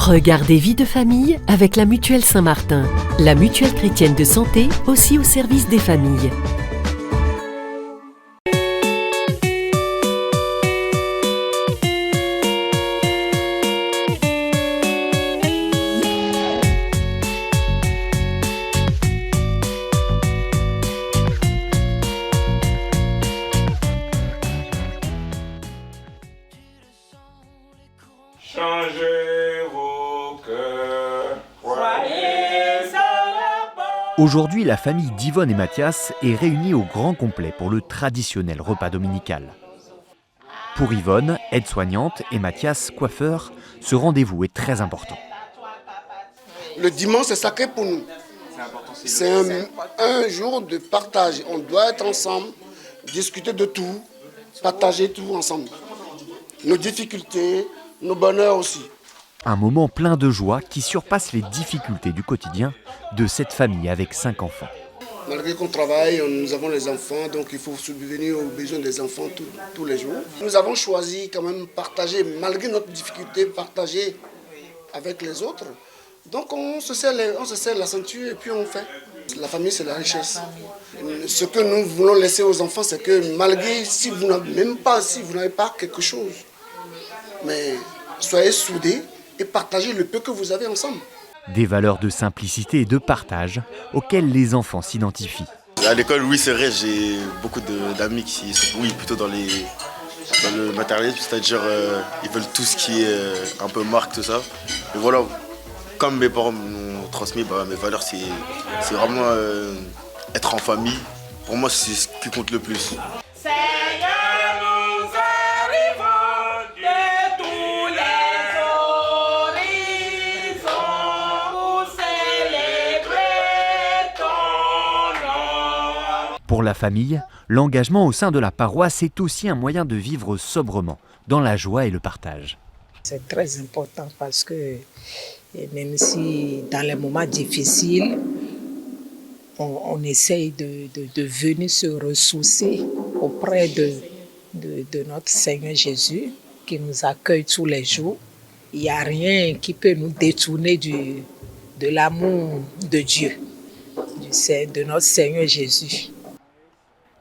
Regardez Vie de famille avec la Mutuelle Saint-Martin, la mutuelle chrétienne de santé aussi au service des familles. Changez vos cœurs. Aujourd'hui, la famille d'Yvonne et Mathias est réunie au grand complet pour le traditionnel repas dominical. Pour Yvonne, aide-soignante, et Mathias, coiffeur, ce rendez-vous est très important. Le dimanche, c'est sacré pour nous. C'est un jour de partage. On doit être ensemble, discuter de tout, partager tout ensemble. Nos difficultés, nos bonheurs aussi. Un moment plein de joie qui surpasse les difficultés du quotidien de cette famille avec 5 enfants. Malgré qu'on travaille, nous avons les enfants, donc il faut subvenir aux besoins des enfants tous les jours. Nous avons choisi quand même partager, malgré notre difficulté, partager avec les autres. Donc on se serre la ceinture et puis on fait. La famille, c'est la richesse. Ce que nous voulons laisser aux enfants, c'est que malgré si vous n'avez pas quelque chose, mais soyez soudés et partagez le peu que vous avez ensemble. Des valeurs de simplicité et de partage auxquelles les enfants s'identifient. À l'école, oui, c'est vrai, j'ai beaucoup d'amis qui sont plutôt dans le matérialisme, c'est-à-dire ils veulent tout ce qui est un peu marque, tout ça. Et voilà, comme mes parents m'ont transmis, mes valeurs, c'est vraiment être en famille. Pour moi, c'est ce qui compte le plus. Pour la famille, l'engagement au sein de la paroisse est aussi un moyen de vivre sobrement, dans la joie et le partage. C'est très important parce que même si dans les moments difficiles, on essaye de venir se ressourcer auprès de notre Seigneur Jésus qui nous accueille tous les jours. Il n'y a rien qui peut nous détourner de l'amour de Dieu, de notre Seigneur Jésus.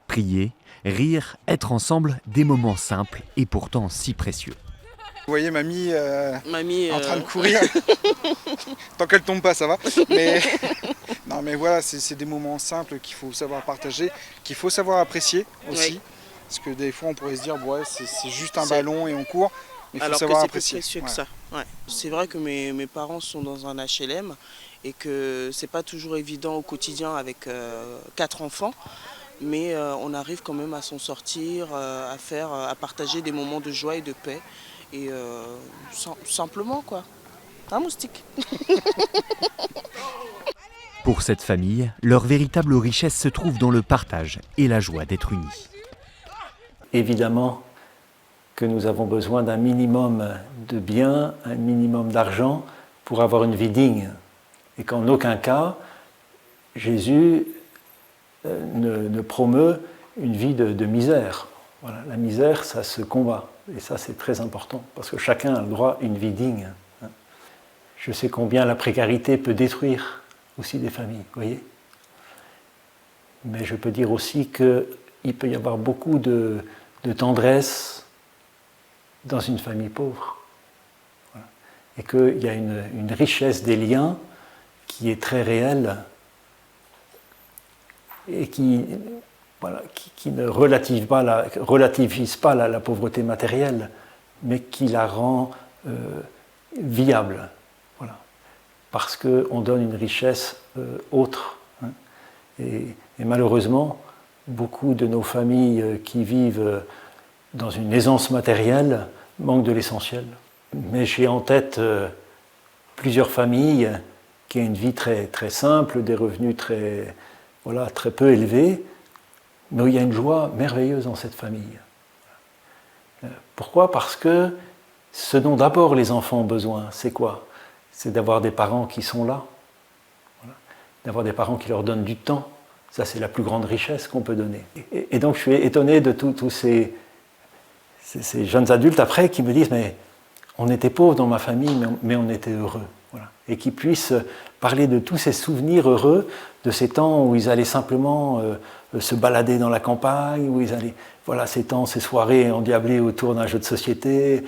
Prier, rire, être ensemble, des moments simples et pourtant si précieux. Vous voyez mamie en train de courir, tant qu'elle tombe pas ça va, mais, non, mais voilà, c'est des moments simples qu'il faut savoir partager, qu'il faut savoir apprécier aussi, oui. Parce que des fois on pourrait se dire ouais, c'est juste un ballon et on court, mais il faut savoir apprécier. C'est plus précieux que ça. Ouais. C'est vrai que mes parents sont dans un HLM et que c'est pas toujours évident au quotidien avec 4 enfants. Mais on arrive quand même à s'en sortir, à partager des moments de joie et de paix. Et simplement quoi. Un moustique. Pour cette famille, leur véritable richesse se trouve dans le partage et la joie d'être unis. Évidemment que nous avons besoin d'un minimum de biens, un minimum d'argent pour avoir une vie digne. Et qu'en aucun cas, Jésus ne promeut une vie de misère. Voilà, la misère, ça se combat. Et ça, c'est très important, parce que chacun a le droit à une vie digne. Je sais combien la précarité peut détruire aussi des familles, vous voyez. Mais je peux dire aussi qu'il peut y avoir beaucoup de tendresse dans une famille pauvre. Voilà. Et qu'il y a une richesse des liens qui est très réelle et qui ne relativise pas la pauvreté matérielle, mais qui la rend viable. Voilà. Parce qu'on donne une richesse autre. Hein. Et malheureusement, beaucoup de nos familles qui vivent dans une aisance matérielle manquent de l'essentiel. Mais j'ai en tête plusieurs familles qui ont une vie très, très simple, des revenus très peu élevés, mais où il y a une joie merveilleuse dans cette famille. Pourquoi ? Parce que ce dont d'abord les enfants ont besoin, c'est quoi ? C'est d'avoir des parents qui sont là, voilà. D'avoir des parents qui leur donnent du temps. Ça, c'est la plus grande richesse qu'on peut donner. Et donc, je suis étonné de tous ces jeunes adultes après qui me disent « mais on était pauvre dans ma famille, mais on était heureux. Voilà. Et qu'ils puissent parler de tous ces souvenirs heureux, de ces temps où ils allaient simplement se balader dans la campagne, où ils allaient, voilà, ces temps, ces soirées endiablées autour d'un jeu de société.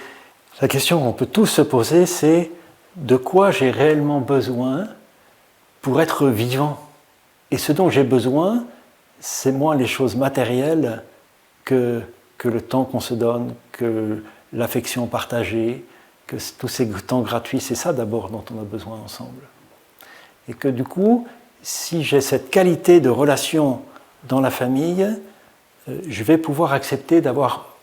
La question qu'on peut tous se poser, c'est de quoi j'ai réellement besoin pour être vivant. Et ce dont j'ai besoin, c'est moins les choses matérielles que le temps qu'on se donne, que l'affection partagée, que tous ces temps gratuits, c'est ça d'abord dont on a besoin ensemble. Et que du coup, si j'ai cette qualité de relation dans la famille, je vais pouvoir accepter d'avoir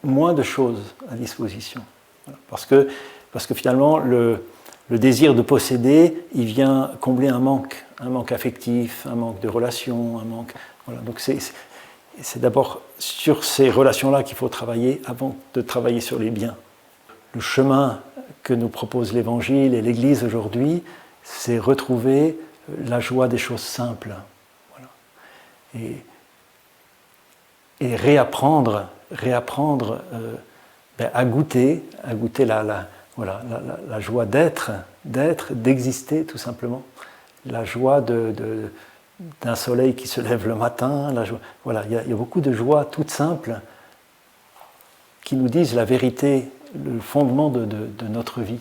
moins de choses à disposition. Voilà. Parce que finalement, le désir de posséder, il vient combler un manque affectif, un manque de relation, un manque... Voilà. Donc c'est d'abord sur ces relations-là qu'il faut travailler avant de travailler sur les biens. Le chemin que nous propose l'Évangile et l'Église aujourd'hui, c'est retrouver la joie des choses simples. Voilà. Et réapprendre à goûter la joie d'être, d'exister tout simplement. La joie d'un soleil qui se lève le matin. Voilà, il y a beaucoup de joies toutes simples qui nous disent la vérité, le fondement de notre vie.